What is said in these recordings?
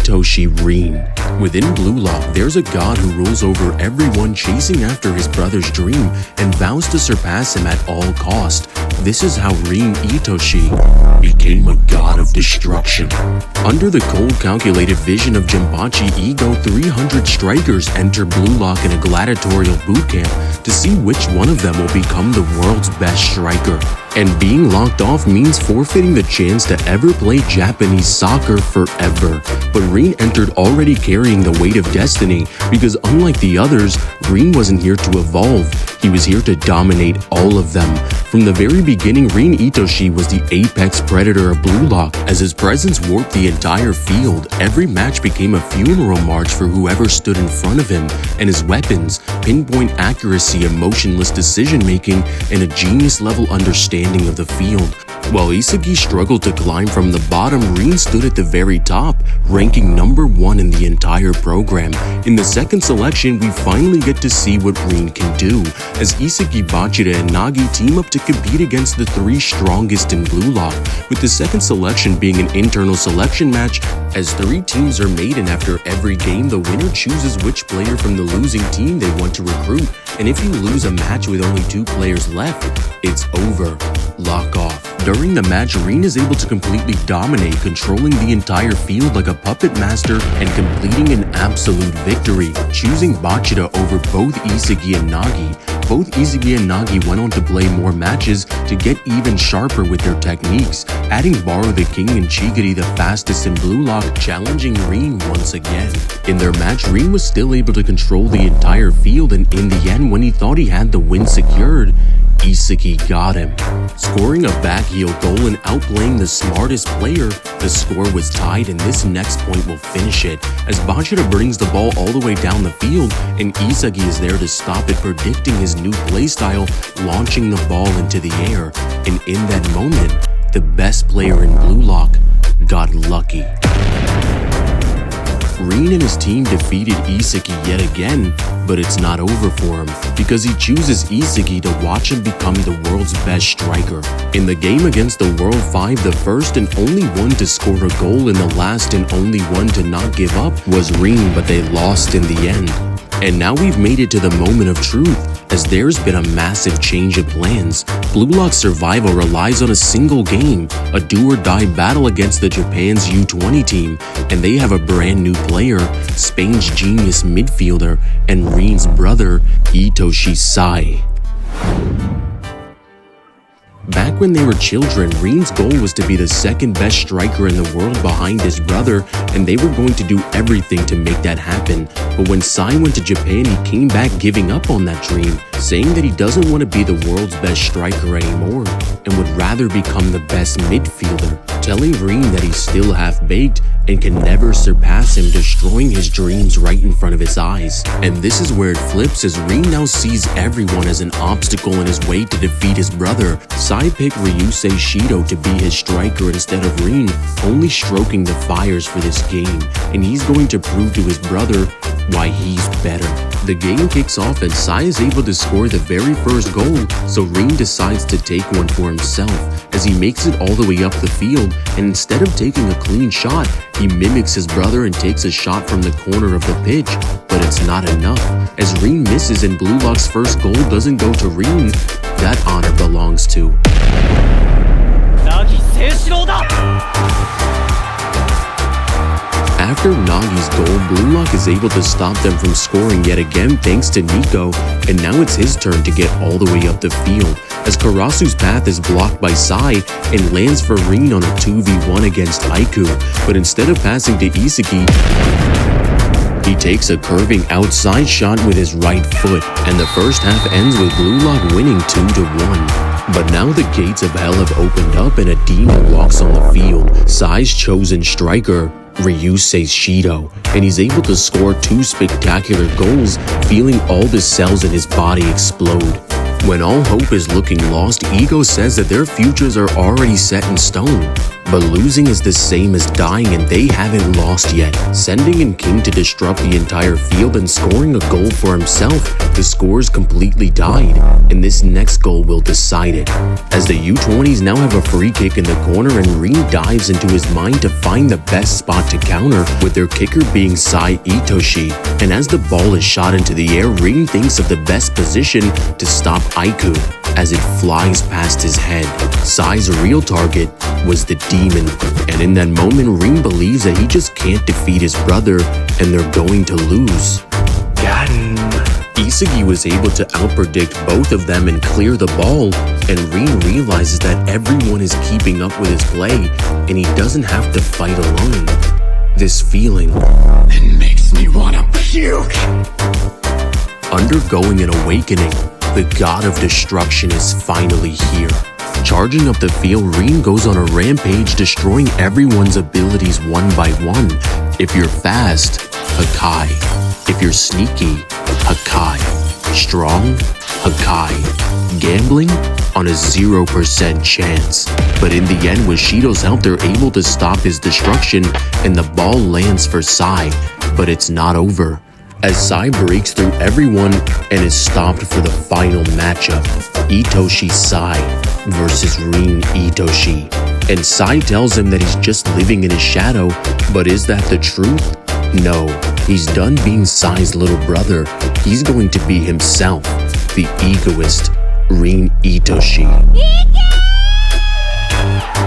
Itoshi Rin. Within Blue Lock, there's a god who rules over everyone, chasing after his brother's dream and vows to surpass him at all cost. This is how Rin Itoshi became a god of destruction. Under the cold, calculated vision of Jinpachi Ego, 300 strikers enter Blue Lock in a gladiatorial boot camp to see which one of them will become the world's best striker. And being locked off means forfeiting the chance to ever play Japanese soccer forever. But Rin entered already carrying the weight of destiny, because unlike the others, Rin wasn't here to evolve. He was here to dominate all of them. From the very beginning, Rin Itoshi was the apex predator of Blue Lock. As his presence warped the entire field, every match became a funeral march for whoever stood in front of him, and his weapons, pinpoint accuracy, emotionless decision-making, and a genius-level understanding of the field. While Isagi struggled to climb from the bottom, Rin stood at the very top, ranking #1 in the entire program. In the second selection, we finally get to see what Rin can do, as Isagi, Bachida, and Nagi team up to compete against the 3 strongest in Blue Lock, with the second selection being an internal selection match, as 3 teams are made, and after every game, the winner chooses which player from the losing team they want to recruit. And if you lose a match with only 2 players left, it's over. Lock off. During the match, Rin is able to completely dominate, controlling the entire field like a puppet master and completing an absolute victory, choosing Bachida over both Isagi and Nagi. Both Isagi and Nagi went on to play more matches to get even sharper with their techniques, adding Baro the King and Chigiri the fastest in Blue Lock, challenging Rin once again. In their match, Rin was still able to control the entire field, and in the end, when he thought he had the win secured, Isagi got him. Scoring a back heel goal and outplaying the smartest player, the score was tied, and this next point will finish it, as Bachida brings the ball all the way down the field, and Isagi is there to stop it, predicting his new playstyle, launching the ball into the air. And in that moment, the best player in Blue Lock got lucky. Rin and his team defeated Isagi yet again, but it's not over for him, because he chooses Isagi to watch him become the world's best striker. In the game against the World 5, the first and only one to score a goal and the last and only one to not give up was Rin, but they lost in the end. And now we've made it to the moment of truth, as there's been a massive change of plans. Blue Lock's survival relies on a single game, a do-or-die battle against the Japan's U20 team, and they have a brand new player, Spain's genius midfielder, and Rin's brother, Itoshi Sai. Back when they were children, Rin's goal was to be the second best striker in the world behind his brother, and they were going to do everything to make that happen. But when Sai went to Japan, he came back giving up on that dream, saying that he doesn't want to be the world's best striker anymore and would rather become the best midfielder, telling Rin that he's still half-baked and can never surpass him, destroying his dreams right in front of his eyes. And this is where it flips, as Rin now sees everyone as an obstacle in his way to defeat his brother. Sai picked Ryusei Shido to be his striker instead of Rin, only stroking the fires for this game, and he's going to prove to his brother why he's better. The game kicks off and Sai is able to score the very first goal, so Rin decides to take one for himself, as he makes it all the way up the field, and instead of taking a clean shot, he mimics his brother and takes a shot from the corner of the pitch. But it's not enough, as Rin misses and Blue Lock's first goal doesn't go to Rin. That honor belongs to After Nagi's goal, Blue Lock is able to stop them from scoring yet again thanks to Nico, and now it's his turn to get all the way up the field, as Karasu's path is blocked by Sai and lands for Rin on a 2v1 against Aiku, but instead of passing to Isagi, he takes a curving outside shot with his right foot, and the first half ends with Blue Lock winning 2-1. But now the gates of hell have opened up and a demon walks on the field, Sai's chosen striker, Ryusei Shido, and he's able to score 2 spectacular goals, feeling all the cells in his body explode. When all hope is looking lost, Ego says that their futures are already set in stone. But losing is the same as dying, and they haven't lost yet. Sending in King to disrupt the entire field and scoring a goal for himself, the scores completely died, and this next goal will decide it. As the U20s now have a free kick in the corner, and Rin dives into his mind to find the best spot to counter, with their kicker being Itoshi. And as the ball is shot into the air, Rin thinks of the best position to stop Aiku as it flies past his head. Sai's real target was the demon, and in that moment, Rin believes that he just can't defeat his brother, and they're going to lose. Got him. Isagi was able to outpredict both of them and clear the ball, and Rin realizes that everyone is keeping up with his play, and he doesn't have to fight alone. This feeling, It makes me wanna puke. undergoing an awakening, the god of destruction is finally here. Charging up the field, Rin goes on a rampage, destroying everyone's abilities one by one. If you're fast, Hakai. If you're sneaky, Hakai. Strong, Hakai. Gambling? On a 0% chance. But in the end, with Shido's help, they're able to stop his destruction, and the ball lands for Sai. But it's not over, as Sai breaks through everyone and is stopped for the final matchup. Itoshi Sai versus Rin Itoshi. And Sai tells him that he's just living in his shadow, but is that the truth? No, he's done being Sai's little brother. He's going to be himself, the egoist, Rin Itoshi.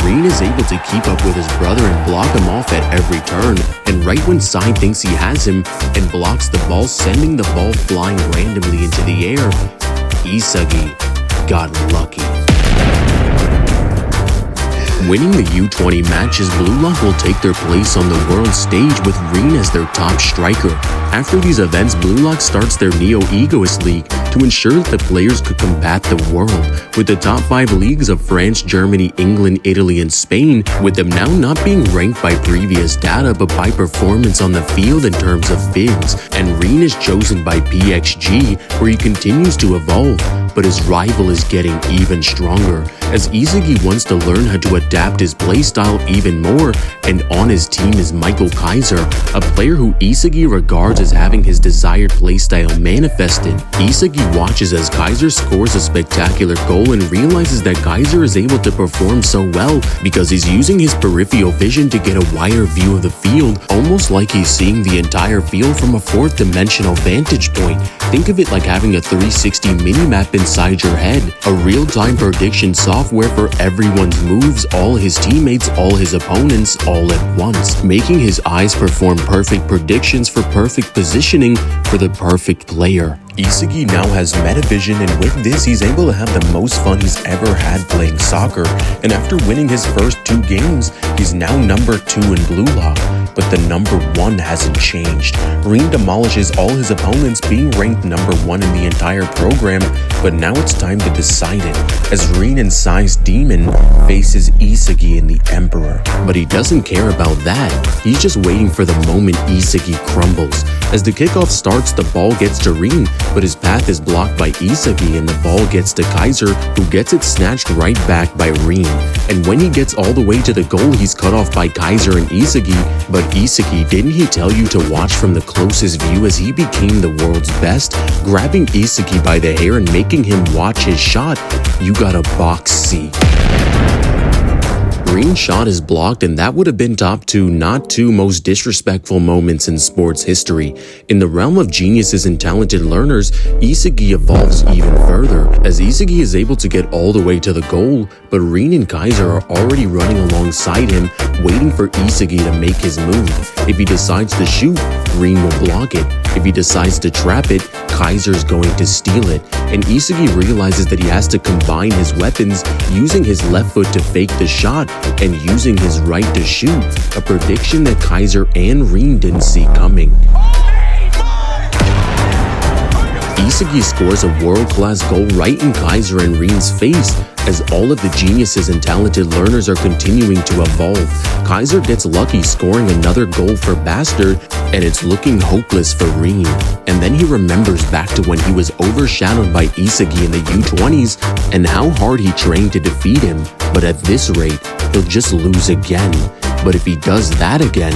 Rin is able to keep up with his brother and block him off at every turn, and right when Sai thinks he has him and blocks the ball, sending the ball flying randomly into the air, Isagi got lucky. Winning the U20 matches, Blue Lock will take their place on the world stage with Rin as their top striker. After these events, Blue Lock starts their Egoist League to ensure that the players could combat the world, with the top 5 leagues of France, Germany, England, Italy, and Spain, with them now not being ranked by previous data but by performance on the field in terms of bids. And Rin is chosen by PXG, where he continues to evolve, but his rival is getting even stronger, as Isagi wants to learn how to adapt his playstyle even more, and on his team is Michael Kaiser, a player who Isagi regards as having his desired playstyle manifested. Isagi watches as Kaiser scores a spectacular goal and realizes that Kaiser is able to perform so well because he's using his peripheral vision to get a wider view of the field, almost like he's seeing the entire field from a 4th dimensional vantage point. Think of it like having a 360 minimap inside your head, a real-time prediction software for everyone's moves, all his teammates, all his opponents, all at once, making his eyes perform perfect predictions for perfect positioning for the perfect player. Isagi now has metavision, and with this he's able to have the most fun he's ever had playing soccer, and after winning his first 2 games, he's now number 2 in Blue Lock, but the number 1 hasn't changed. Rin demolishes all his opponents, being ranked number 1 in the entire program, but now it's time to decide it, as Rin and Sai's demon faces Isagi and the Emperor. But he doesn't care about that, he's just waiting for the moment Isagi crumbles. As the kickoff starts, the ball gets to Rin, but his path is blocked by Isagi, and the ball gets to Kaiser, who gets it snatched right back by Rin. And when he gets all the way to the goal, he's cut off by Kaiser and Isagi. But Isagi, didn't he tell you to watch from the closest view, as he became the world's best, grabbing Isagi by the hair and making him watch his shot? You got a box seat. Rin's shot is blocked, and that would have been top 2 not 2 most disrespectful moments in sports history. In the realm of geniuses and talented learners, Isagi evolves even further, as Isagi is able to get all the way to the goal, but Rin and Kaiser are already running alongside him, waiting for Isagi to make his move. If he decides to shoot, Rin will block it. If he decides to trap it, Kaiser's going to steal it, and Isagi realizes that he has to combine his weapons, using his left foot to fake the shot and using his right to shoot, a prediction that Kaiser and Rin didn't see coming. Isagi scores a world-class goal right in Kaiser and Rin's face, As all of the geniuses and talented learners are continuing to evolve, Kaiser gets lucky scoring another goal for Bastard, and it's looking hopeless for Rin. And then he remembers back to when he was overshadowed by Isagi in the U20s and how hard he trained to defeat him, but at this rate, he'll just lose again. But if he does that again,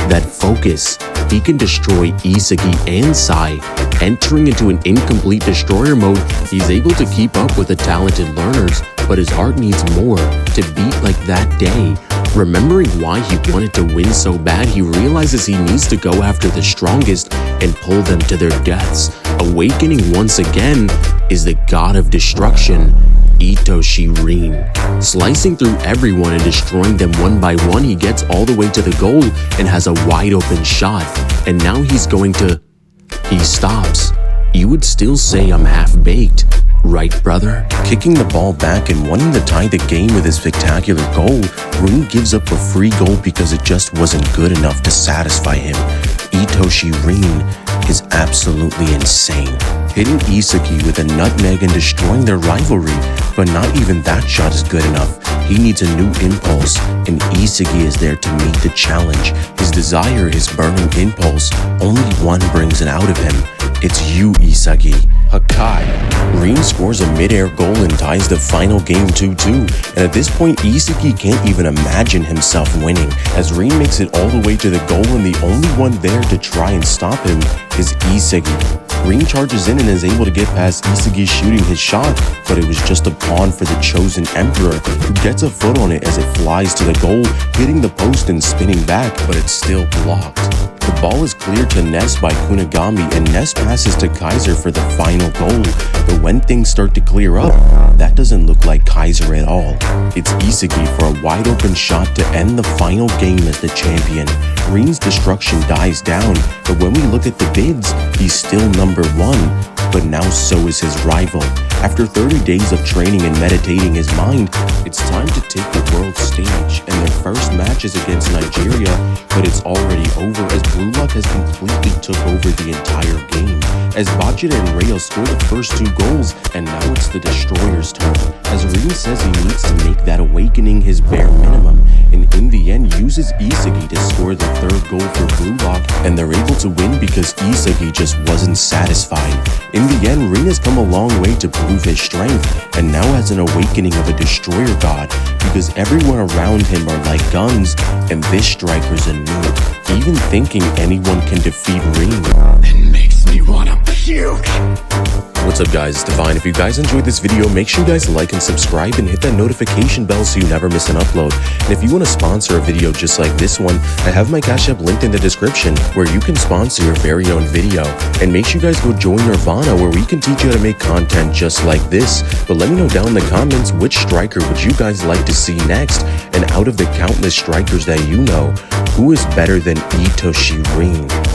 that focus, he can destroy Isagi and Sai. Entering into an incomplete destroyer mode, he's able to keep up with the talented learners, but his heart needs more to beat like that day. Remembering why he wanted to win so bad, he realizes he needs to go after the strongest and pull them to their deaths. Awakening once again is the god of destruction, Itoshi Rin. Slicing through everyone and destroying them one by one, he gets all the way to the goal and has a wide open shot. And now he's going to... He stops. You would still say I'm half-baked, right, brother? Kicking the ball back and wanting to tie the game with his spectacular goal, Rin gives up a free goal because it just wasn't good enough to satisfy him. Itoshi Rin is absolutely insane. Hitting Isagi with a nutmeg and destroying their rivalry, but not even that shot is good enough. He needs a new impulse, and Isagi is there to meet the challenge. His desire, his burning impulse, only one brings it out of him. It's you, Isagi. Hakai. Rin scores a mid-air goal and ties the final game 2-2, and at this point Isagi can't even imagine himself winning, as Rin makes it all the way to the goal and the only one there to try and stop him is Isagi. Rin charges in and is able to get past Isagi shooting his shot, but it was just a pawn for the chosen emperor, who gets a foot on it as it flies to the goal, hitting the post and spinning back, but it's still blocked. The ball is cleared to Ness by Kunigami, and Ness passes to Kaiser for the final goal. But when things start to clear up, that doesn't look like Kaiser at all. It's Isagi for a wide open shot to end the final game as the champion. Rin's destruction dies down, but when we look at the bids, he's still number one. But now so is his rival. After 30 days of training and meditating his mind, it's time to take the world stage, and their first match is against Nigeria, but it's already over as Blue Lock has completely took over the entire game. As Bachida and Rayo score the first two goals, and now it's the Destroyer's turn, as Rin says he needs to make that awakening his bare minimum, and in the end uses Isagi to score the third goal for Blue Lock, and they're able to win because Isagi just wasn't satisfied. In the end, Rin has come a long way to prove his strength, and now has an awakening of a destroyer god, because everyone around him are like guns, and this striker's a nuke. Even thinking anyone can defeat Rin. It makes me wanna puke. What's up guys, it's Divine. If you guys enjoyed this video, make sure you guys like and subscribe and hit that notification bell so you never miss an upload. And if you want to sponsor a video just like this one, I have my Cash App linked in the description where you can sponsor your very own video. And make sure you guys go join Nirvana where we can teach you how to make content just like this. But let me know down in the comments which striker would you guys like to see next, and out of the countless strikers that you know, who is better than Itoshi Rin?